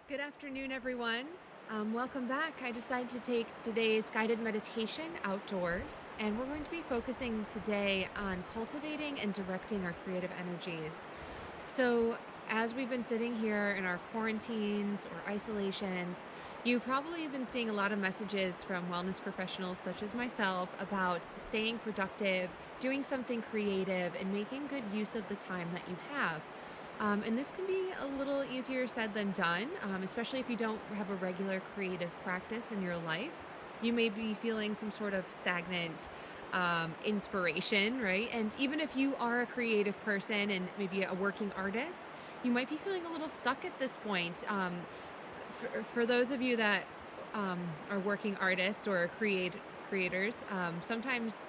Good afternoon, everyone. Welcome back. I decided to take today's guided meditation outdoors, and we're going to be focusing today on cultivating and directing our creative energies. So, as we've been sitting here in our quarantines or isolations, you probably have been seeing a lot of messages from wellness professionals such as myself about staying productive, doing something creative, and making good use of the time that you have. And this can be a little easier said than done, especially if you don't have a regular creative practice in your life. You may be feeling some sort of stagnant inspiration, right? And even if you are a creative person and maybe a working artist, you might be feeling a little stuck at this point. For those of you that are working artists or creators, sometimes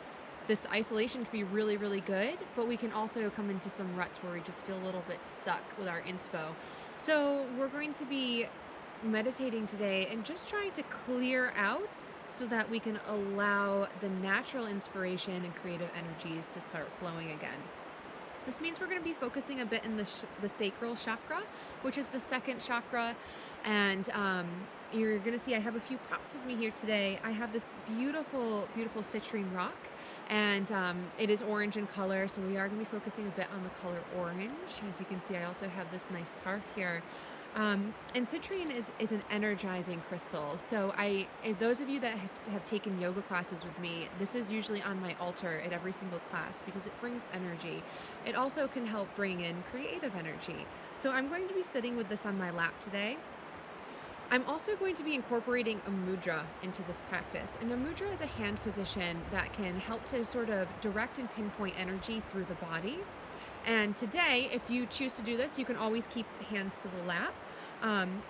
this isolation can be really, really good, but we can also come into some ruts where we just feel a little bit stuck with our inspo. So we're going to be meditating today and just trying to clear out so that we can allow the natural inspiration and creative energies to start flowing again. This means we're going to be focusing a bit in the sacral chakra, which is the second chakra. And you're going to see I have a few props with me here today. I have this beautiful, beautiful citrine rock, and it is orange in color. So we are going to be focusing a bit on the color orange. As you can see, I also have this nice scarf here. And citrine is an energizing crystal. So those of you that have taken yoga classes with me, this is usually on my altar at every single class because it brings energy. It also can help bring in creative energy. So I'm going to be sitting with this on my lap today. I'm also going to be incorporating a mudra into this practice. And a mudra is a hand position that can help to sort of direct and pinpoint energy through the body. And today, if you choose to do this, you can always keep hands to the lap.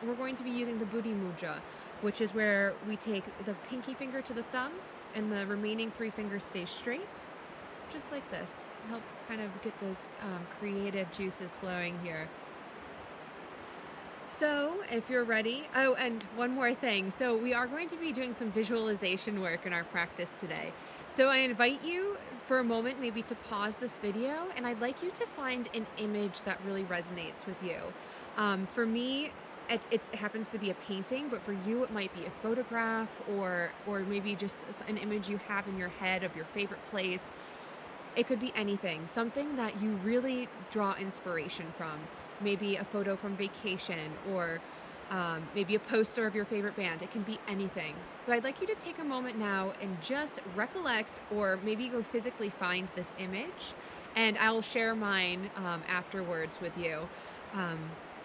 We're going to be using the Buddhi Mudra, which is where we take the pinky finger to the thumb and the remaining three fingers stay straight, just like this, to help kind of get those creative juices flowing here. So if you're ready, oh, and one more thing. So we are going to be doing some visualization work in our practice today. So I invite you for a moment maybe to pause this video, and I'd like you to find an image that really resonates with you. For me, it happens to be a painting, but for you it might be a photograph or maybe just an image you have in your head of your favorite place. It could be anything, something that you really draw inspiration from. Maybe a photo from vacation or maybe a poster of your favorite band. It can be anything. But I'd like you to take a moment now and just recollect or maybe go physically find this image, and I'll share mine afterwards with you.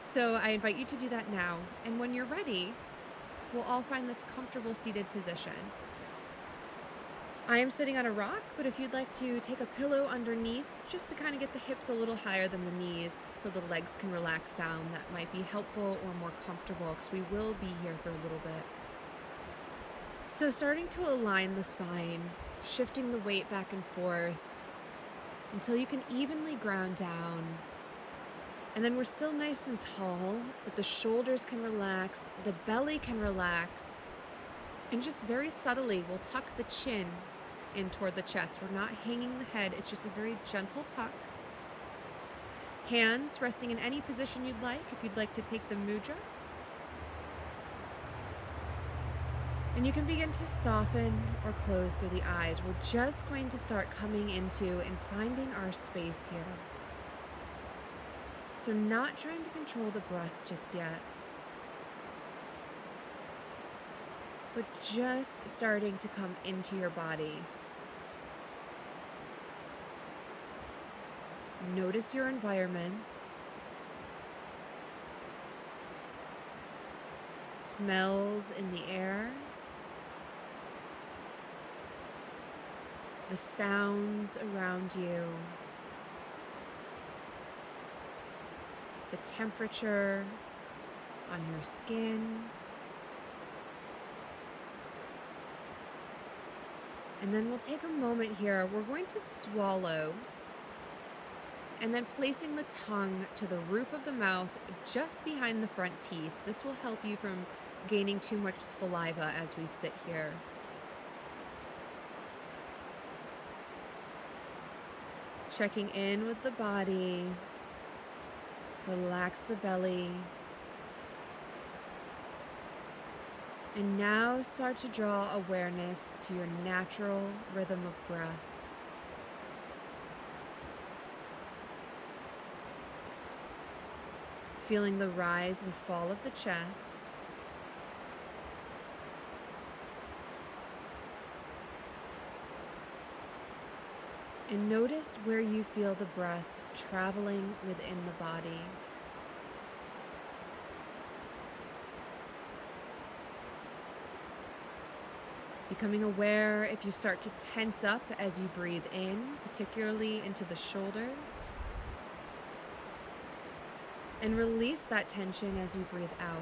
So I invite you to do that now. And when you're ready, we'll all find this comfortable seated position. I am sitting on a rock, but if you'd like to take a pillow underneath just to kind of get the hips a little higher than the knees so the legs can relax down, that might be helpful or more comfortable because we will be here for a little bit. So starting to align the spine, shifting the weight back and forth until you can evenly ground down. And then we're still nice and tall, but the shoulders can relax, the belly can relax, and just very subtly we'll tuck the chin in toward the chest. We're not hanging the head, it's just a very gentle tuck. Hands resting in any position you'd like, if you'd like to take the mudra. And you can begin to soften or close through the eyes. We're just going to start coming into and finding our space here. So not trying to control the breath just yet, but just starting to come into your body. Notice your environment. Smells in the air. The sounds around you. The temperature on your skin. And then we'll take a moment here. We're going to swallow, and then placing the tongue to the roof of the mouth just behind the front teeth. This will help you from gaining too much saliva as we sit here. Checking in with the body. Relax the belly. And now start to draw awareness to your natural rhythm of breath. Feeling the rise and fall of the chest. And notice where you feel the breath traveling within the body. Becoming aware if you start to tense up as you breathe in, particularly into the shoulders. And release that tension as you breathe out.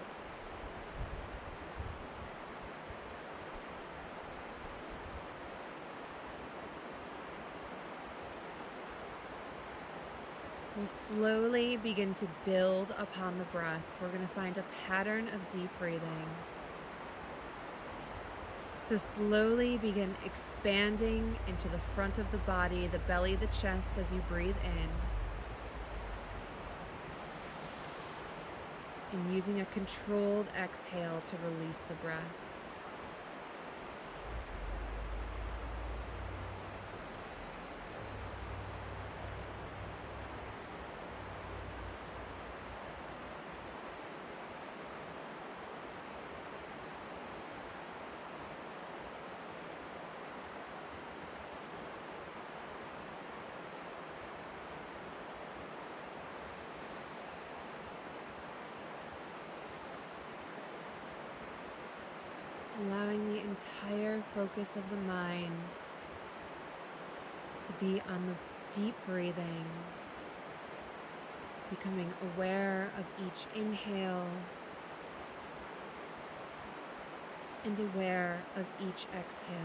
We'll slowly begin to build upon the breath. We're going to find a pattern of deep breathing. So slowly begin expanding into the front of the body, the belly, the chest as you breathe in. And using a controlled exhale to release the breath. Allowing the entire focus of the mind to be on the deep breathing, becoming aware of each inhale and aware of each exhale.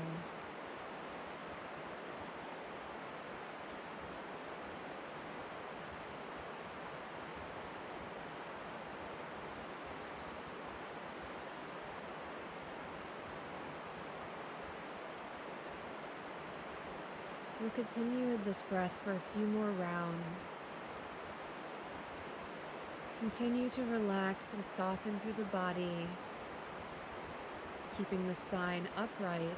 We'll continue with this breath for a few more rounds. Continue to relax and soften through the body, keeping the spine upright.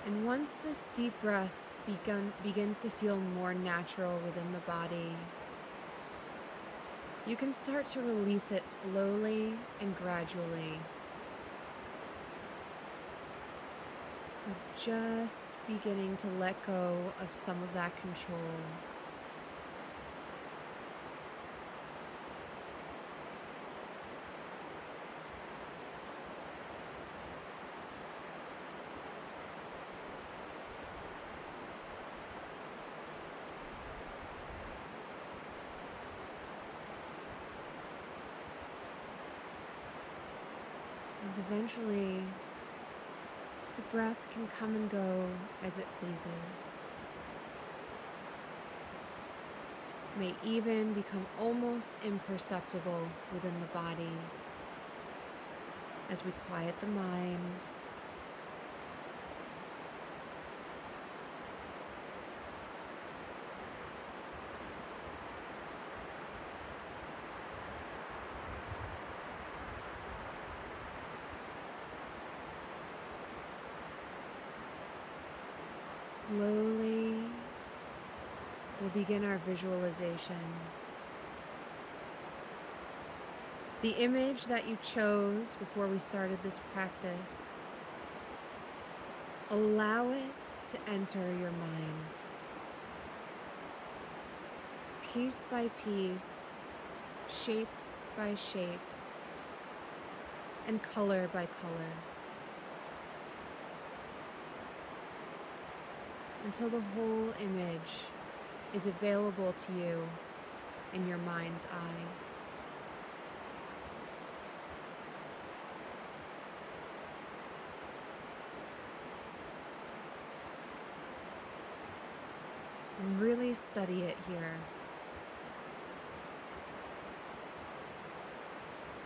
And once this deep breath begins to feel more natural within the body, you can start to release it slowly and gradually. So just beginning to let go of some of that control. And eventually, the breath can come and go as it pleases. May even become almost imperceptible within the body as we quiet the mind. Slowly, we'll begin our visualization. The image that you chose before we started this practice, allow it to enter your mind. Piece by piece, shape by shape, and color by color, until the whole image is available to you in your mind's eye. And really study it here.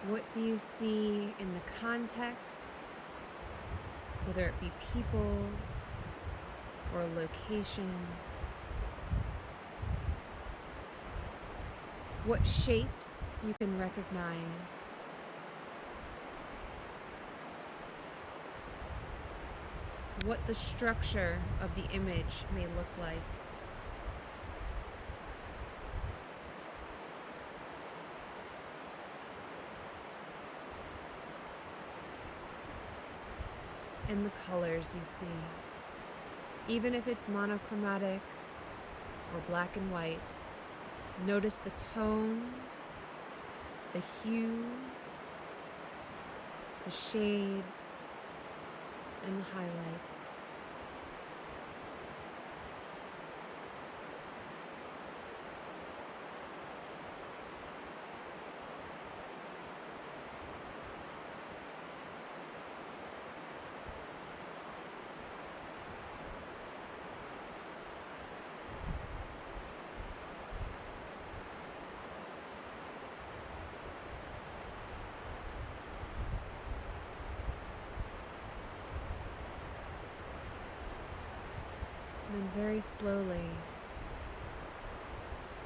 What do you see in the context, whether it be people or location. What shapes you can recognize. What the structure of the image may look like. And the colors you see. Even if it's monochromatic or black and white, notice the tones, the hues, the shades, and the highlights. And then very slowly,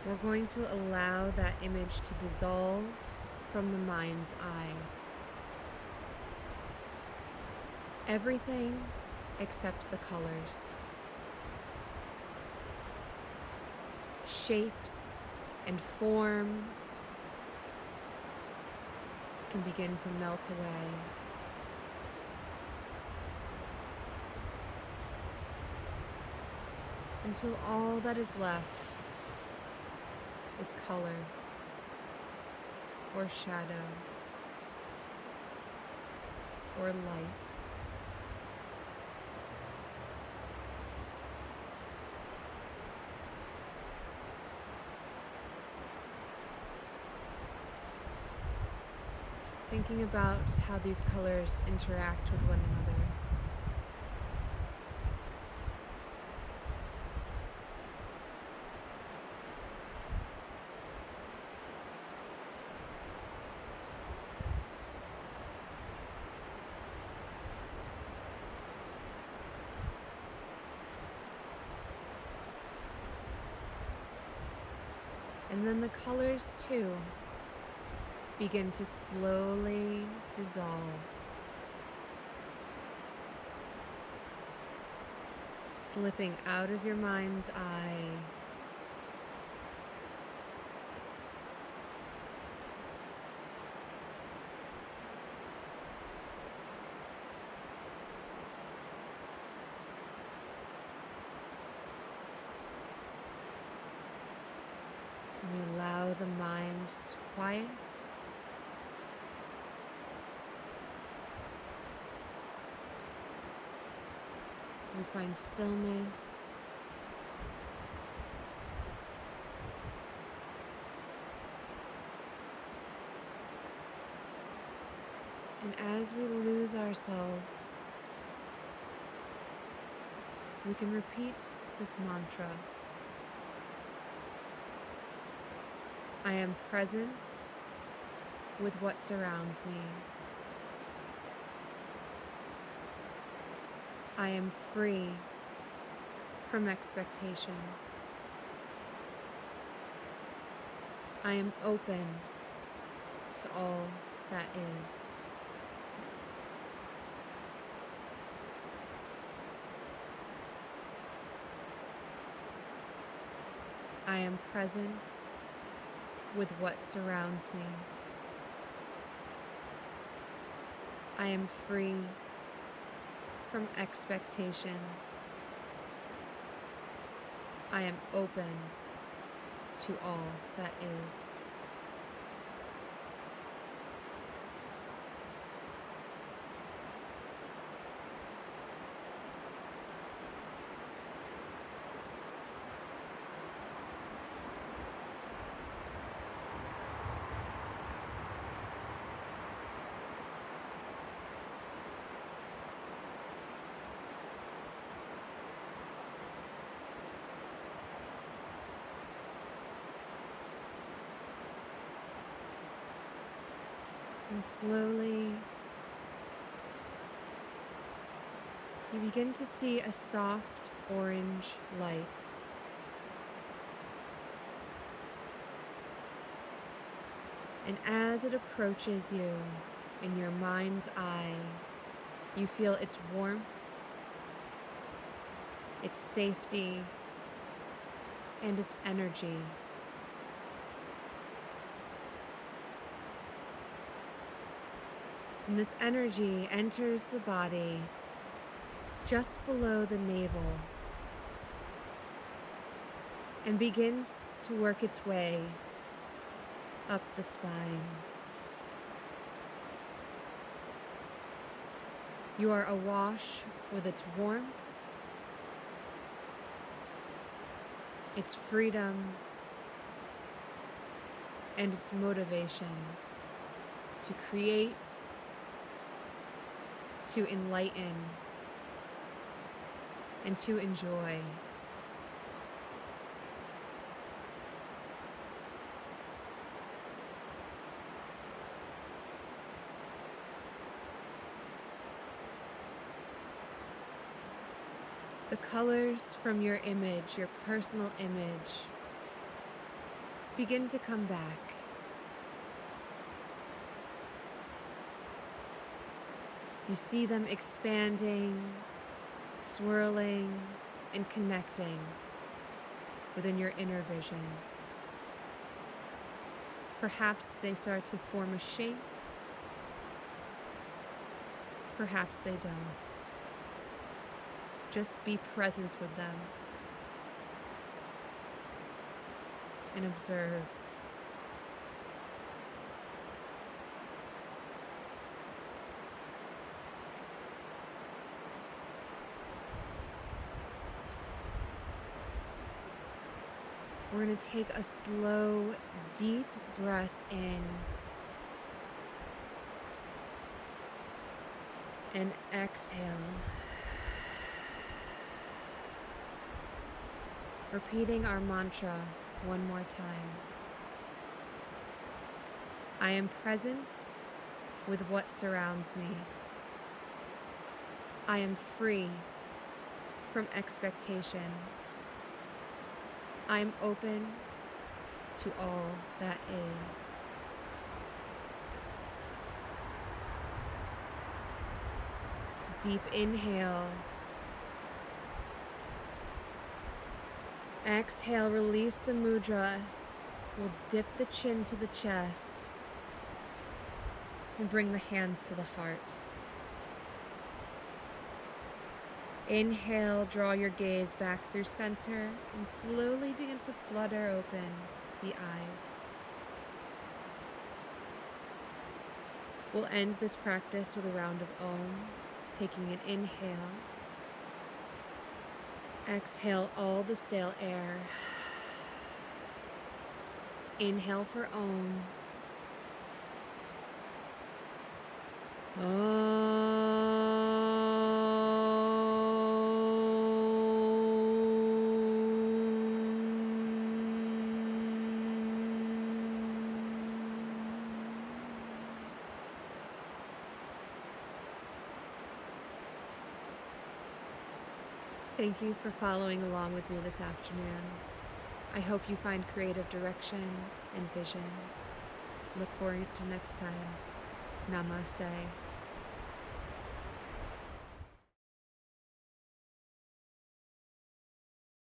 we're going to allow that image to dissolve from the mind's eye. Everything except the colors. Shapes and forms can begin to melt away. Until all that is left is color or shadow or light. Thinking about how these colors interact with one another. And then the colors too begin to slowly dissolve, slipping out of your mind's eye, and we allow the mind to quiet. We find stillness. And as we lose ourselves, we can repeat this mantra. I am present with what surrounds me. I am free from expectations. I am open to all that is. I am present with what surrounds me. I am free from expectations. I am open to all that is. And slowly, you begin to see a soft orange light. And as it approaches you in your mind's eye, you feel its warmth, its safety, and its energy. And this energy enters the body just below the navel and begins to work its way up the spine. You are awash with its warmth, its freedom, and its motivation to create, to enlighten, and to enjoy. The colors from your image, your personal image, begin to come back. You see them expanding, swirling, and connecting within your inner vision. Perhaps they start to form a shape. Perhaps they don't. Just be present with them and observe. We're going to take a slow, deep breath in and exhale. Repeating our mantra one more time. I am present with what surrounds me. I am free from expectations. I am open to all that is. Deep inhale. Exhale, release the mudra. We'll dip the chin to the chest and bring the hands to the heart. Inhale, draw your gaze back through center and slowly begin to flutter open the eyes. We'll end this practice with a round of Om, taking an inhale. Exhale all the stale air. Inhale for Om. Thank you for following along with me this afternoon. I hope you find creative direction and vision. Look forward to next time. Namaste.